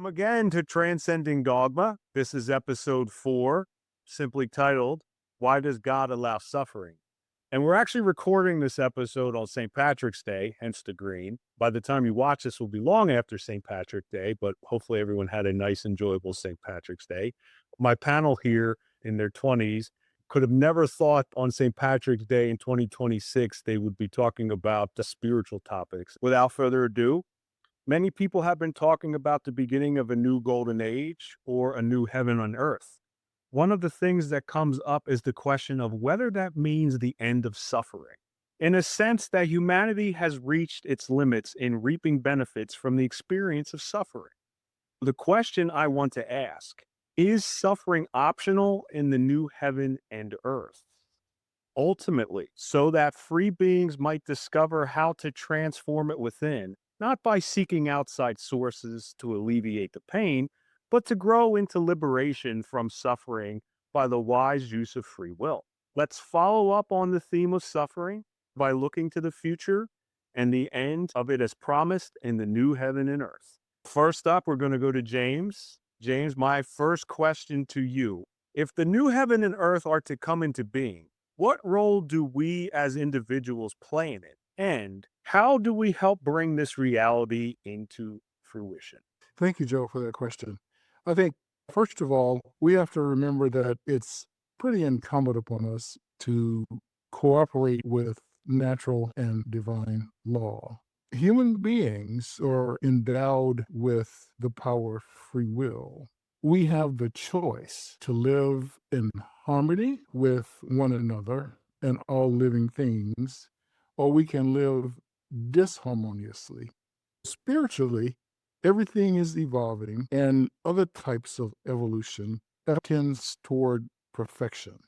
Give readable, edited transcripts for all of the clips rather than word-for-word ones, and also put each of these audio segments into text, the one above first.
Welcome again to Transcending Dogma. This is episode 4, simply titled, Why Does God Allow Suffering? And we're actually recording this episode on St. Patrick's Day, hence the green. By the time you watch this will be long after St. Patrick's Day, but hopefully everyone had a nice, enjoyable St. Patrick's Day. My panel here in their 20s could have never thought on St. Patrick's Day in 2026 they would be talking about the spiritual topics. Without further ado, many people have been talking about the beginning of a new golden age or a new heaven on earth. One of the things that comes up is the question of whether that means the end of suffering. In a sense that humanity has reached its limits in reaping benefits from the experience of suffering. The question I want to ask, is suffering optional in the new heaven and earth? Ultimately, so that free beings might discover how to transform it within, not by seeking outside sources to alleviate the pain, but to grow into liberation from suffering by the wise use of free will. Let's follow up on the theme of suffering by looking to the future and the end of it as promised in the new heaven and earth. First up, we're going to go to James. James, my first question to you. If the new heaven and earth are to come into being, what role do we as individuals play in it? And how do we help bring this reality into fruition? Thank you, Joe, for that question. I think, first of all, we have to remember that it's pretty incumbent upon us to cooperate with natural and divine law. Human beings are endowed with the power of free will. We have the choice to live in harmony with one another and all living things, or we can live disharmoniously. Spiritually, everything is evolving, and other types of evolution that tends toward perfection.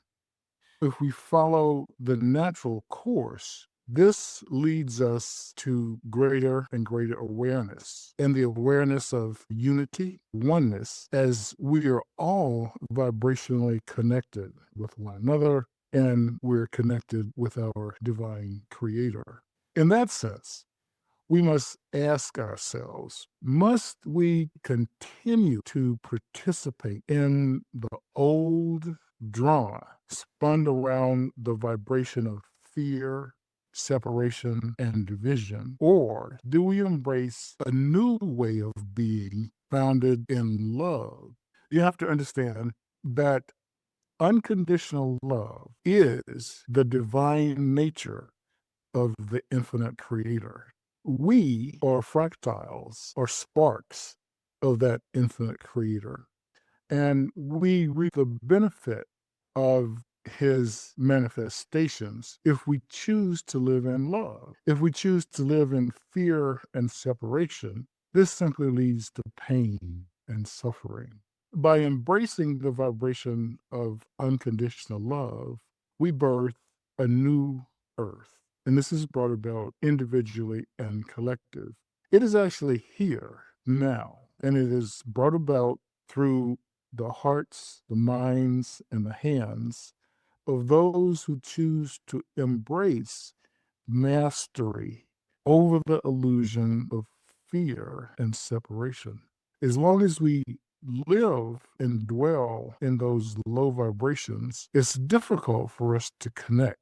If we follow the natural course, this leads us to greater and greater awareness and the awareness of unity, oneness, as we are all vibrationally connected with one another and we're connected with our divine creator. In that sense, we must ask ourselves, must we continue to participate in the old drama spun around the vibration of fear, separation, and division? Or do we embrace a new way of being founded in love? You have to understand that unconditional love is the divine nature of the infinite creator. We are fractals or sparks of that infinite creator. And we reap the benefit of his manifestations if we choose to live in love. If we choose to live in fear and separation, this simply leads to pain and suffering. By embracing the vibration of unconditional love, we birth a new earth. And this is brought about individually and collective. It is actually here now, and it is brought about through the hearts, the minds, and the hands of those who choose to embrace mastery over the illusion of fear and separation. As long as we live and dwell in those low vibrations, it's difficult for us to connect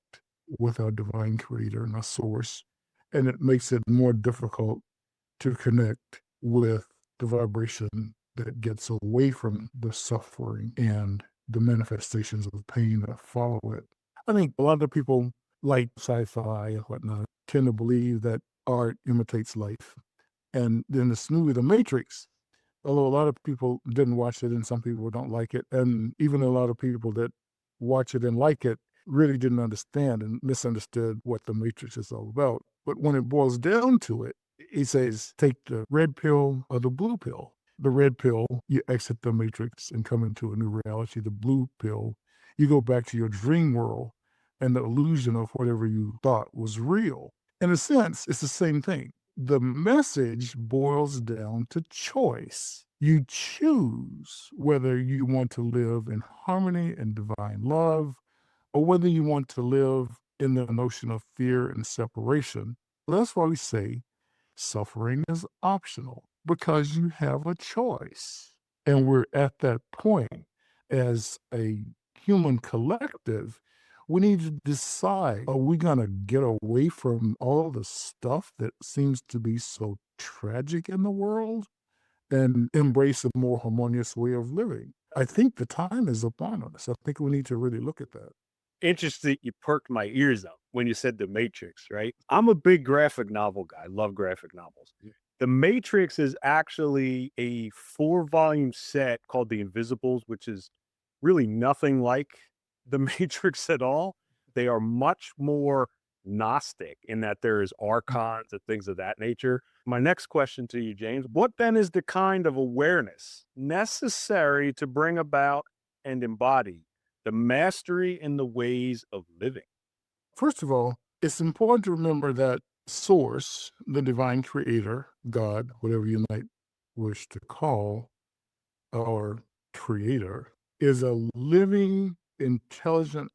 with our divine creator and our source. And it makes it more difficult to connect with the vibration that gets away from the suffering and the manifestations of pain that follow it. I think a lot of people like sci-fi and whatnot tend to believe that art imitates life. And then this movie, The Matrix, although a lot of people didn't watch it and some people don't like it, and even a lot of people that watch it and like it really didn't understand and misunderstood what The Matrix is all about. But when it boils down to it, he says, take the red pill or the blue pill. The red pill, you exit the matrix and come into a new reality. The blue pill, you go back to your dream world and the illusion of whatever you thought was real. In a sense, it's the same thing. The message boils down to choice. You choose whether you want to live in harmony and divine love, or whether you want to live in the notion of fear and separation. That's why we say suffering is optional. because you have a choice. And we're at that point as a human collective. We need to decide, are we going to get away from all the stuff that seems to be so tragic in the world and embrace a more harmonious way of living? I think the time is upon us. I think we need to really look at that. Interesting, you perked my ears up when you said The Matrix, right? I'm a big graphic novel guy. I love graphic novels. Yeah. The Matrix is actually a 4-volume set called The Invisibles, which is really nothing like The Matrix at all. They are much more Gnostic in that there is archons and things of that nature. My next question to you, James, what then is the kind of awareness necessary to bring about and embody the mastery in the ways of living? First of all, it's important to remember that Source, the divine creator, God, whatever you might wish to call our creator, is a living, intelligent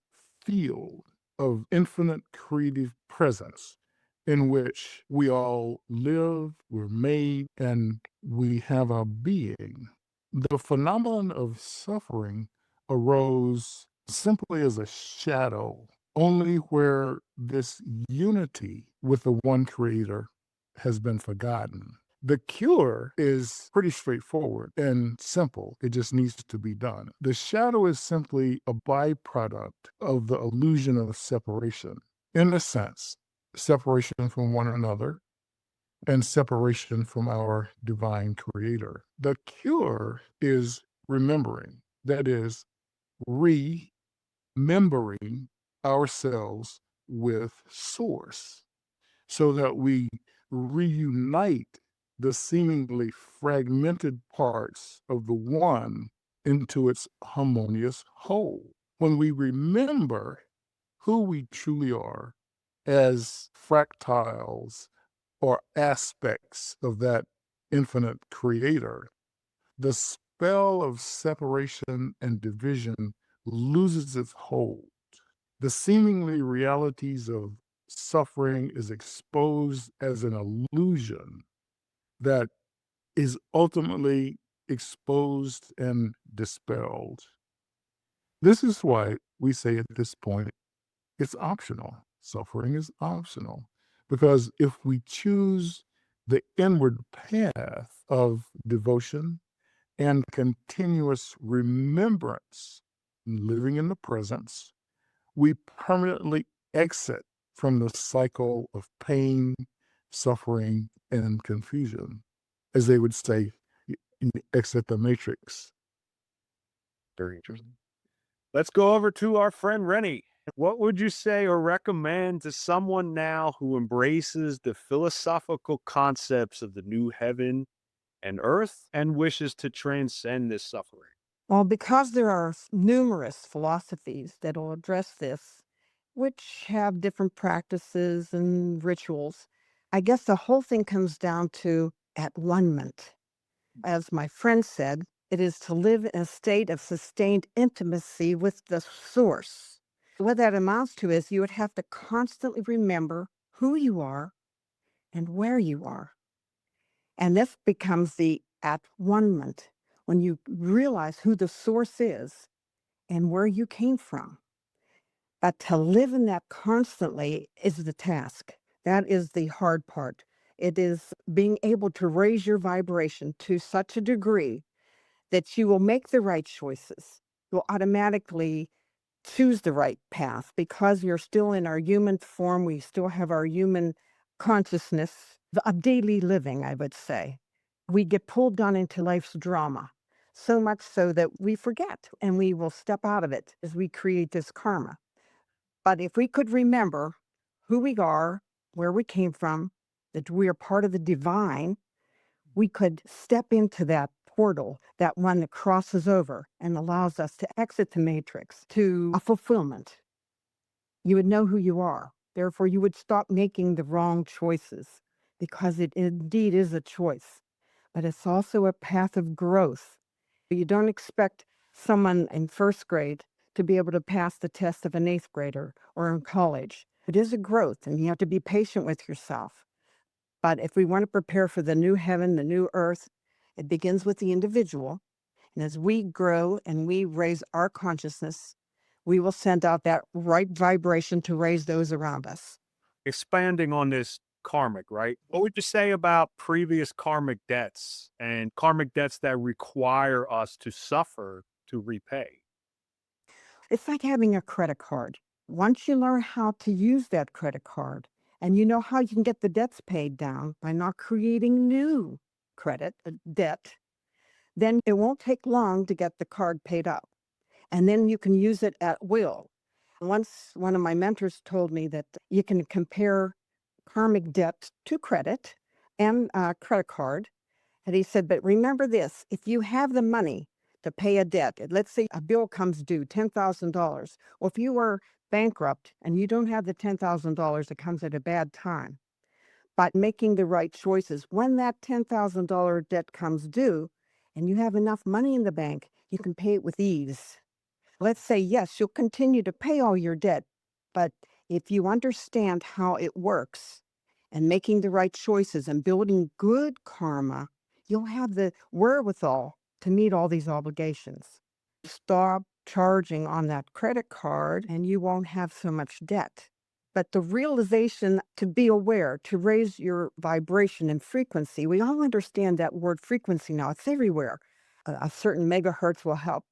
field of infinite creative presence in which we all live, we're made, and we have our being. The phenomenon of suffering arose simply as a shadow, only where this unity with the one creator has been forgotten. The cure is pretty straightforward and simple. It just needs to be done. The shadow is simply a byproduct of the illusion of separation. In a sense, separation from one another and separation from our divine creator. The cure is remembering, that is, remembering ourselves with Source so that we reunite the seemingly fragmented parts of the one into its harmonious whole. When we remember who we truly are as fractals or aspects of that infinite creator, the spell of separation and division loses its hold. The seemingly realities of suffering is exposed as an illusion that is ultimately exposed and dispelled. This is why we say at this point it's optional. Suffering is optional. Because if we choose the inward path of devotion and continuous remembrance, living in the presence, we permanently exit from the cycle of pain, suffering, and confusion. As they would say, exit the matrix. Very interesting. Let's go over to our friend Renny. What would you say or recommend to someone now who embraces the philosophical concepts of the new heaven and earth and wishes to transcend this suffering? Well, because there are numerous philosophies that will address this, which have different practices and rituals, I guess the whole thing comes down to at one. As my friend said, it is to live in a state of sustained intimacy with the source. What that amounts to is you would have to constantly remember who you are and where you are. And this becomes the at one when you realize who the source is and where you came from. But to live in that constantly is the task. That is the hard part. It is being able to raise your vibration to such a degree that you will make the right choices. You'll automatically choose the right path because you're still in our human form. We still have our human consciousness of daily living, I would say. We get pulled down into life's drama, so much so that we forget and we will step out of it as we create this karma. But if we could remember who we are, where we came from, that we are part of the divine, we could step into that portal, that one that crosses over and allows us to exit the matrix to a fulfillment. You would know who you are. Therefore, you would stop making the wrong choices because it indeed is a choice, but it's also a path of growth. You don't expect someone in first grade to be able to pass the test of an eighth grader or in college. It is a growth, and you have to be patient with yourself. But if we want to prepare for the new heaven, the new earth, it begins with the individual. And as we grow and we raise our consciousness, we will send out that right vibration to raise those around us. Expanding on this karmic, right? What would you say about previous karmic debts and karmic debts that require us to suffer to repay? It's like having a credit card. Once you learn how to use that credit card and you know how you can get the debts paid down by not creating new debt, then it won't take long to get the card paid up. And then you can use it at will. Once one of my mentors told me that you can compare karmic debt to credit and a credit card. And he said, but remember this, if you have the money to pay a debt, let's say a bill comes due, $10,000. Well, if you are bankrupt and you don't have the $10,000, it comes at a bad time. But making the right choices, when that $10,000 debt comes due and you have enough money in the bank, you can pay it with ease. Let's say, yes, you'll continue to pay all your debt, but if you understand how it works and making the right choices and building good karma, you'll have the wherewithal to meet all these obligations. Stop charging on that credit card and you won't have so much debt. But the realization to be aware, to raise your vibration and frequency, we all understand that word frequency now, it's everywhere. A certain megahertz will help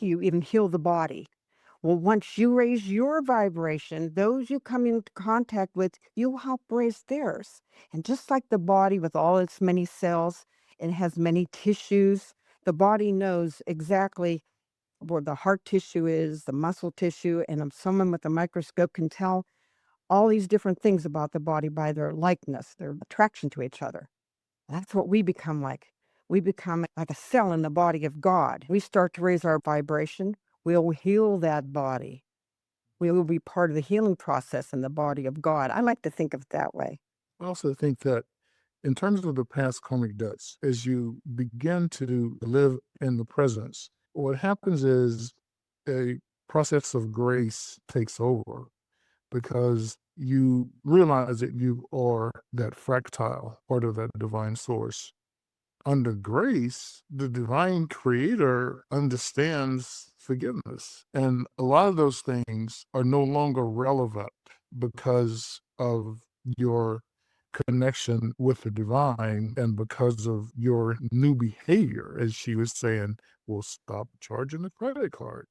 you even heal the body. Well, once you raise your vibration, those you come into contact with, you'll help raise theirs. And just like the body with all its many cells, it has many tissues. The body knows exactly where the heart tissue is, the muscle tissue, and someone with a microscope can tell all these different things about the body by their likeness, their attraction to each other. That's what we become like. We become like a cell in the body of God. We start to raise our vibration. We'll heal that body. We will be part of the healing process in the body of God. I like to think of it that way. I also think that in terms of the past karmic debts, as you begin to live in the presence, what happens is a process of grace takes over because you realize that you are that fractile part of that divine source. Under grace, the divine creator understands forgiveness. And a lot of those things are no longer relevant because of your connection with the divine and because of your new behavior, as she was saying, will stop charging the credit card.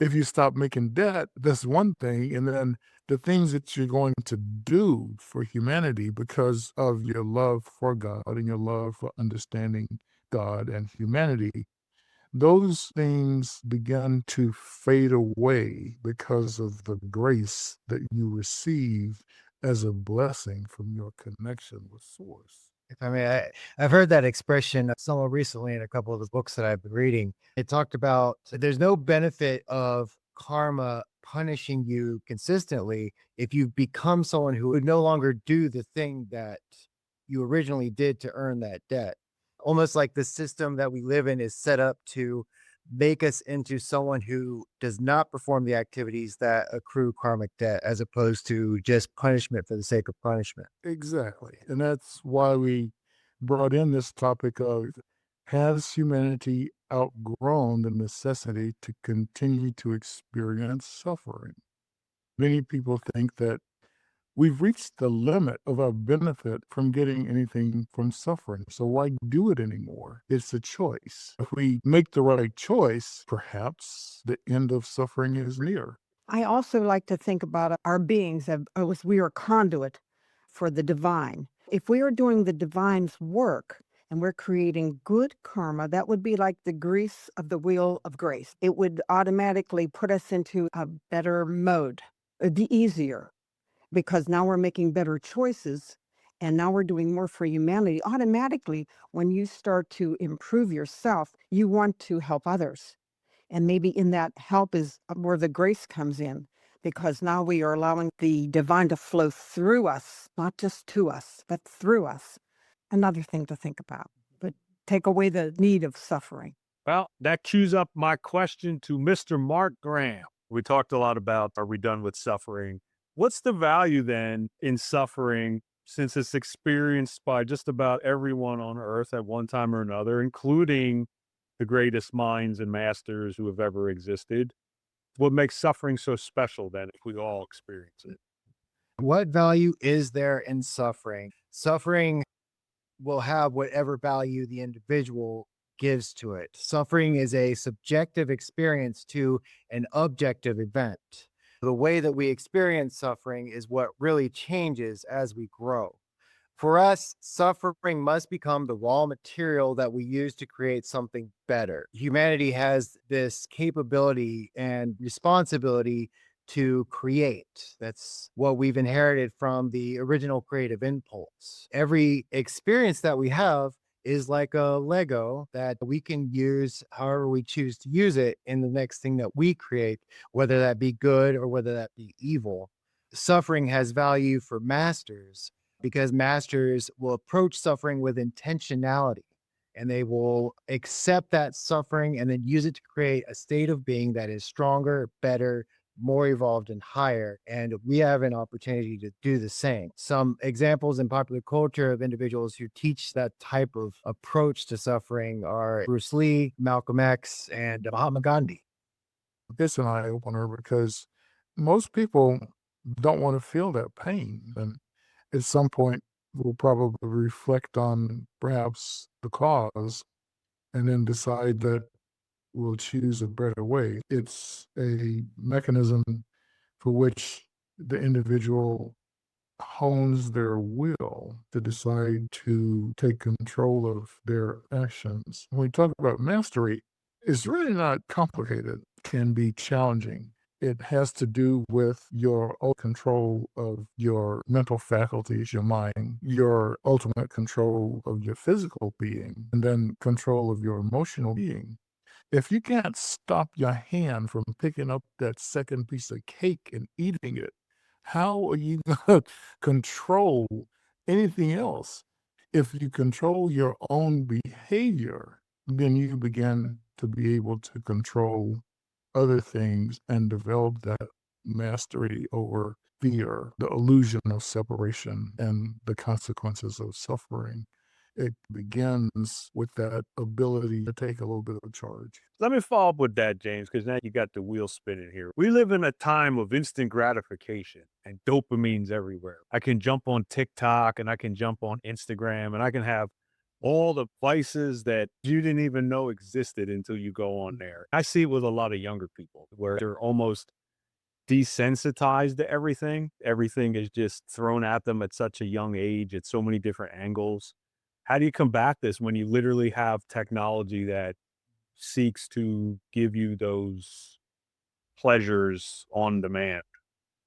If you stop making debt, that's one thing. And then the things that you're going to do for humanity because of your love for God and your love for understanding God and humanity, those things begin to fade away because of the grace that you receive as a blessing from your connection with Source. If I may, I've heard that expression somewhat recently in a couple of the books that I've been reading. It talked about there's no benefit of karma punishing you consistently if you become someone who would no longer do the thing that you originally did to earn that debt. Almost like the system that we live in is set up to make us into someone who does not perform the activities that accrue karmic debt, as opposed to just punishment for the sake of punishment. Exactly. And that's why we brought in this topic of, has humanity outgrown the necessity to continue to experience suffering? Many people think that we've reached the limit of our benefit from getting anything from suffering. So why do it anymore? It's a choice. If we make the right choice, perhaps the end of suffering is near. I also like to think about our beings as we are a conduit for the divine. If we are doing the divine's work and we're creating good karma, that would be like the grease of the wheel of grace. It would automatically put us into a better mode. It'd be easier because now we're making better choices and now we're doing more for humanity. Automatically, when you start to improve yourself, you want to help others. And maybe in that help is where the grace comes in, because now we are allowing the divine to flow through us, not just to us, but through us. Another thing to think about, but take away the need of suffering. Well, that cues up my question to Mr. Mark Graham. We talked a lot about, are we done with suffering? What's the value then in suffering since it's experienced by just about everyone on earth at one time or another, including the greatest minds and masters who have ever existed, what makes suffering so special then if we all experience it? What value is there in suffering? Suffering will have whatever value the individual gives to it. Suffering is a subjective experience to an objective event. The way that we experience suffering is what really changes as we grow. For us, suffering must become the raw material that we use to create something better. Humanity has this capability and responsibility to create. That's what we've inherited from the original creative impulse. Every experience that we have is like a Lego that we can use however we choose to use it in the next thing that we create, whether that be good or whether that be evil. Suffering has value for masters because masters will approach suffering with intentionality and they will accept that suffering and then use it to create a state of being that is stronger, better, more evolved, and higher. And we have an opportunity to do the same. Some examples in popular culture of individuals who teach that type of approach to suffering are Bruce Lee, Malcolm X, and Mahatma Gandhi. It's an eye opener because most people don't want to feel that pain. And at some point, we'll probably reflect on perhaps the cause and then decide that we'll choose a better way. It's a mechanism for which the individual hones their will to decide to take control of their actions. When we talk about mastery, it's really not complicated, can be challenging. It has to do with your control of your mental faculties, your mind, your ultimate control of your physical being, and then control of your emotional being. If you can't stop your hand from picking up that second piece of cake and eating it, how are you going to control anything else? If you control your own behavior, then you begin to be able to control other things and develop that mastery over fear, the illusion of separation, and the consequences of suffering. It begins with that ability to take a little bit of charge. Let me follow up with that, James, because now you got the wheel spinning here. We live in a time of instant gratification and dopamine's everywhere. I can jump on TikTok and I can jump on Instagram and I can have all the vices that you didn't even know existed until you go on there. I see it with a lot of younger people where they're almost desensitized to everything. Everything is just thrown at them at such a young age at so many different angles. How do you combat this when you literally have technology that seeks to give you those pleasures on demand?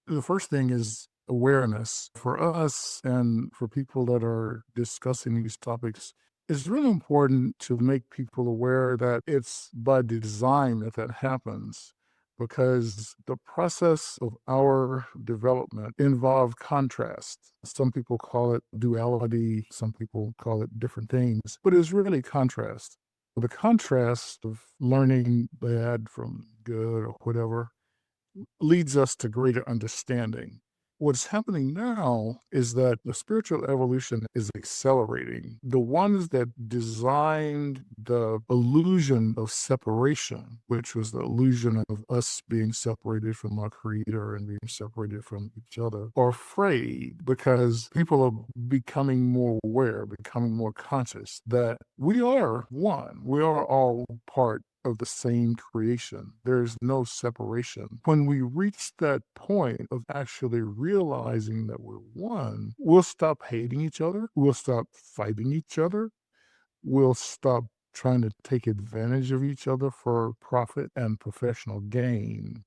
The first thing is awareness. For us and for people that are discussing these topics, it's really important to make people aware that it's by design that that happens because the process of our development involved contrast. Some people call it duality, some people call it different things, but it's really contrast. The contrast of learning bad from good or whatever leads us to greater understanding. What's happening now is that the spiritual evolution is accelerating. The ones that designed the illusion of separation, which was the illusion of us being separated from our creator and being separated from each other, are afraid because people are becoming more aware, becoming more conscious that we are one. We are all part of the same creation. There's no separation. When we reach that point of actually realizing that we're one, we'll stop hating each other. We'll stop fighting each other. We'll stop trying to take advantage of each other for profit and professional gain.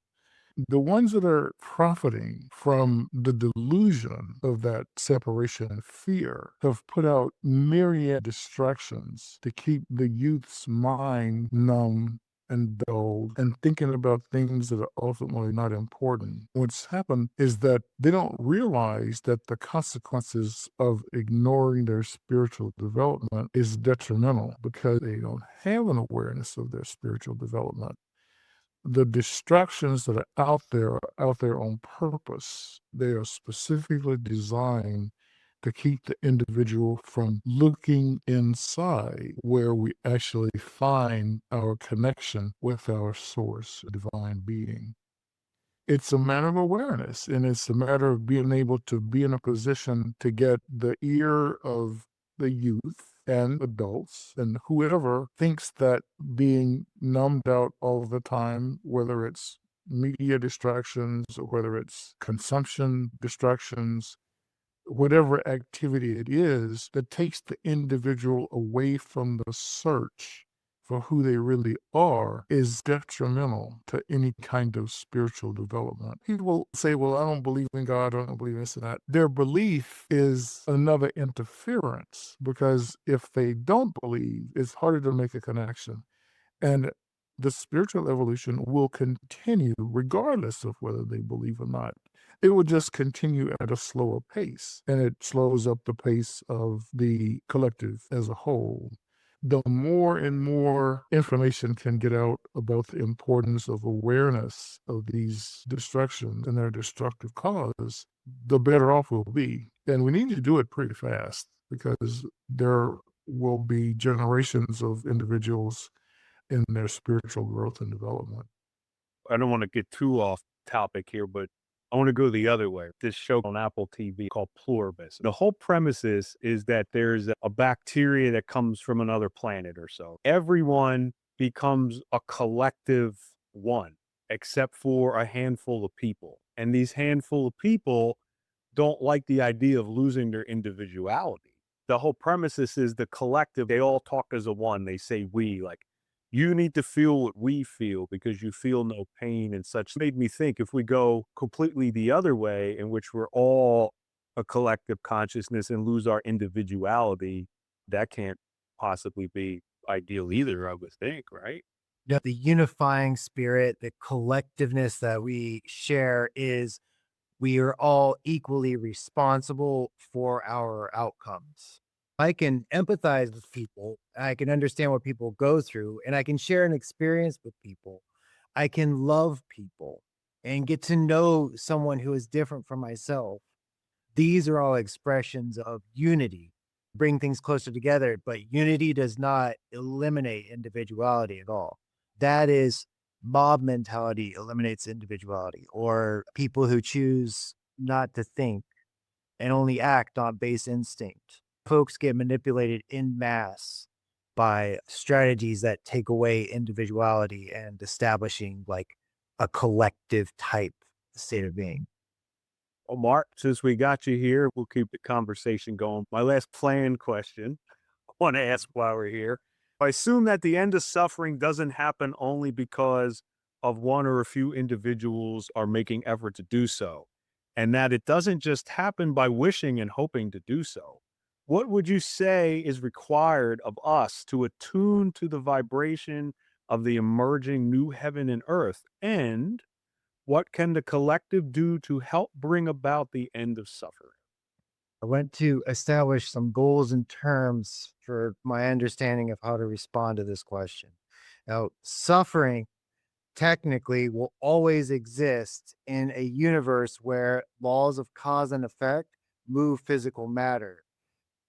The ones that are profiting from the delusion of that separation and fear have put out myriad distractions to keep the youth's mind numb and dulled and thinking about things that are ultimately not important. What's happened is that they don't realize that the consequences of ignoring their spiritual development is detrimental because they don't have an awareness of their spiritual development. The distractions that are out there on purpose. They are specifically designed to keep the individual from looking inside, where we actually find our connection with our source, divine being. It's a matter of awareness, and it's a matter of being able to be in a position to get the ear of the youth and adults and whoever thinks that being numbed out all the time, whether it's media distractions or whether it's consumption distractions, whatever activity it is that takes the individual away from the search for who they really are, is detrimental to any kind of spiritual development. People say, well, I don't believe in God, I don't believe in this and that. Their belief is another interference, because if they don't believe, it's harder to make a connection. And the spiritual evolution will continue regardless of whether they believe or not. It will just continue at a slower pace, and it slows up the pace of the collective as a whole. The more and more information can get out about the importance of awareness of these destructions and their destructive cause, the better off we'll be. And we need to do it pretty fast, because there will be generations of individuals in their spiritual growth and development. I don't want to get too off topic here, but I want to go the other way. This show on Apple TV called Pluribus. The whole premise is that there's a bacteria that comes from another planet or so. Everyone becomes a collective one, except for a handful of people. And these handful of people don't like the idea of losing their individuality. The whole premise is the collective, they all talk as a one. They say we, like, you need to feel what we feel because you feel no pain and such. Made me think, if we go completely the other way, in which we're all a collective consciousness and lose our individuality, that can't possibly be ideal either, I would think, right? Yeah, the unifying spirit, the collectiveness that we share is we are all equally responsible for our outcomes. I can empathize with people. I can understand what people go through, and I can share an experience with people. I can love people and get to know someone who is different from myself. These are all expressions of unity, bring things closer together, but unity does not eliminate individuality at all. That is mob mentality eliminates individuality, or people who choose not to think and only act on base instinct. Folks get manipulated in mass by strategies that take away individuality and establishing like a collective type state of being. Well, Mark, since we got you here, we'll keep the conversation going. My last planned question I want to ask while we're here. I assume that the end of suffering doesn't happen only because of one or a few individuals are making effort to do so, and that it doesn't just happen by wishing and hoping to do so. What would you say is required of us to attune to the vibration of the emerging new heaven and earth? And what can the collective do to help bring about the end of suffering? I went to establish some goals and terms for my understanding of how to respond to this question. Now, suffering technically will always exist in a universe where laws of cause and effect move physical matter.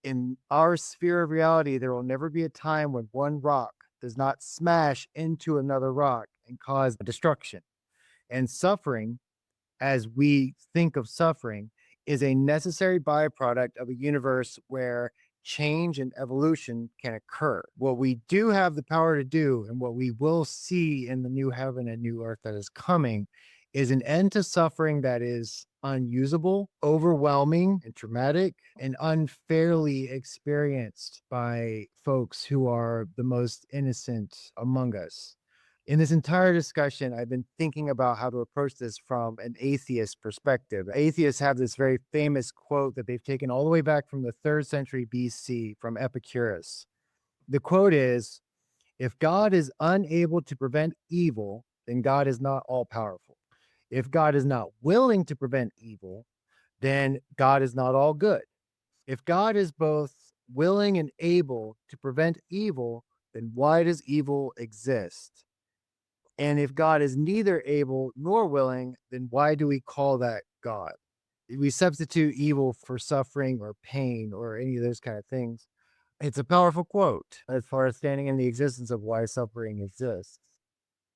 In our sphere of reality, there will never be a time when one rock does not smash into another rock and cause destruction. And suffering, as we think of suffering, is a necessary byproduct of a universe where change and evolution can occur. What we do have the power to do, and what we will see in the new heaven and new earth that is coming, is an end to suffering that is unusable, overwhelming, and traumatic, and unfairly experienced by folks who are the most innocent among us. In this entire discussion, I've been thinking about how to approach this from an atheist perspective. Atheists have this very famous quote that they've taken all the way back from the 3rd century BC from Epicurus. The quote is, "If God is unable to prevent evil, then God is not all powerful. If God is not willing to prevent evil, then God is not all good. If God is both willing and able to prevent evil, then why does evil exist? And if God is neither able nor willing, then why do we call that God?" We substitute evil for suffering or pain or any of those kind of things. It's a powerful quote as far as standing in the existence of why suffering exists.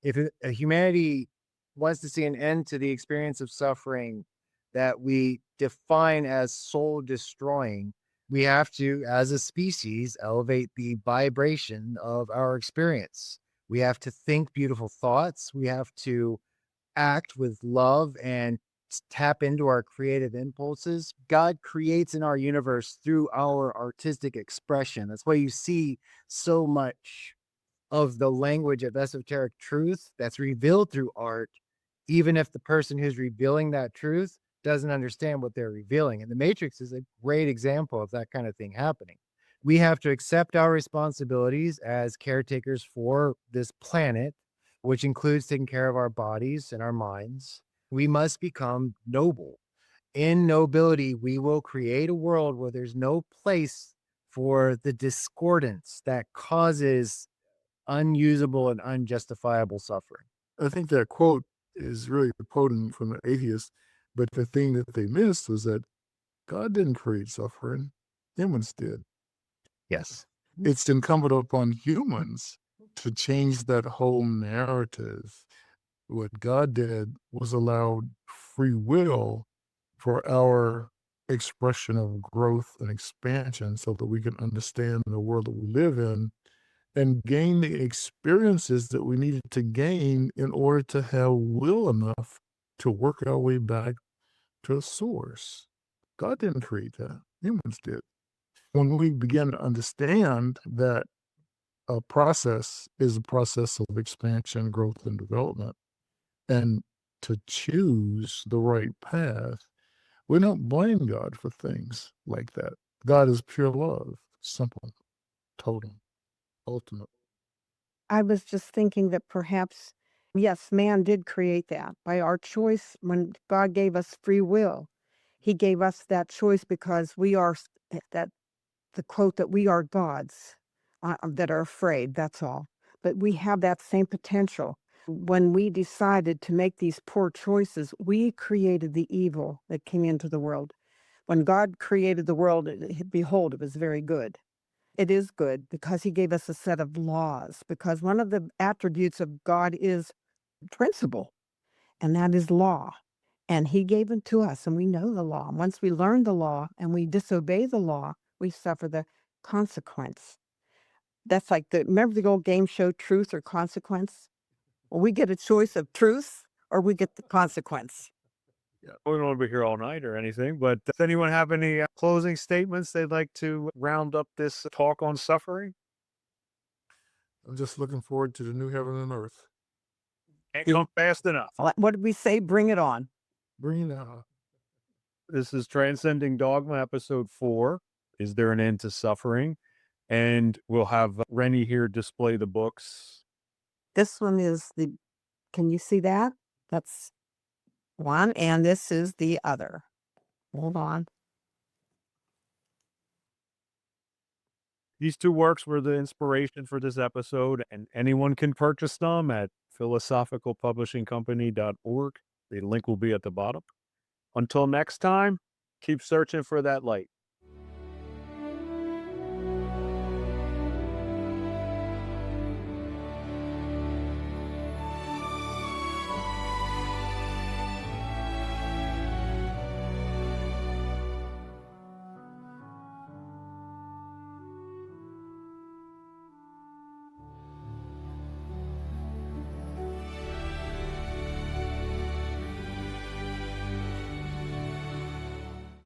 If humanity wants to see an end to the experience of suffering that we define as soul destroying, we have to, as a species, elevate the vibration of our experience. We have to think beautiful thoughts. We have to act with love and tap into our creative impulses. God creates in our universe through our artistic expression. That's why you see so much of the language of esoteric truth that's revealed through art, even if the person who's revealing that truth doesn't understand what they're revealing. And the Matrix is a great example of that kind of thing happening. We have to accept our responsibilities as caretakers for this planet, which includes taking care of our bodies and our minds. We must become noble. In nobility, we will create a world where there's no place for the discordance that causes unusable and unjustifiable suffering. I think that quote is really potent from the atheist, but the thing that they missed was that God didn't create suffering, humans did. Yes. It's incumbent upon humans to change that whole narrative. What God did was allow free will for our expression of growth and expansion so that we can understand the world that we live in and gain the experiences that we needed to gain in order to have will enough to work our way back to the source. God didn't create that. Humans did. When we begin to understand that a process is a process of expansion, growth, and development, and to choose the right path, we don't blame God for things like that. God is pure love, simple, total, ultimate. I was just thinking that perhaps, yes, man did create that by our choice. When God gave us free will, he gave us that choice because we are that the quote that we are gods that are afraid, that's all. But we have that same potential. When we decided to make these poor choices, we created the evil that came into the world. When God created the world, behold, it was very good. It is good because he gave us a set of laws, because one of the attributes of God is principle, and that is law. And he gave it to us, and we know the law. Once we learn the law and we disobey the law, we suffer the consequence. That's like remember the old game show, Truth or Consequence? Well, we get a choice of truth or we get the consequence. We don't want to be here all night or anything, but does anyone have any closing statements they'd like to round up this talk on suffering? I'm just looking forward to the new heaven and earth. Can't come fast enough. What did we say? Bring it on. Bring it on. This is Transcending Dogma, episode 4. Is there an end to suffering? And we'll have Renny here display the books. This one is can you see that? That's one, and this is the other. Hold on. These two works were the inspiration for this episode, and anyone can purchase them at philosophicalpublishingcompany.org. The link will be at the bottom. Until next time, keep searching for that light.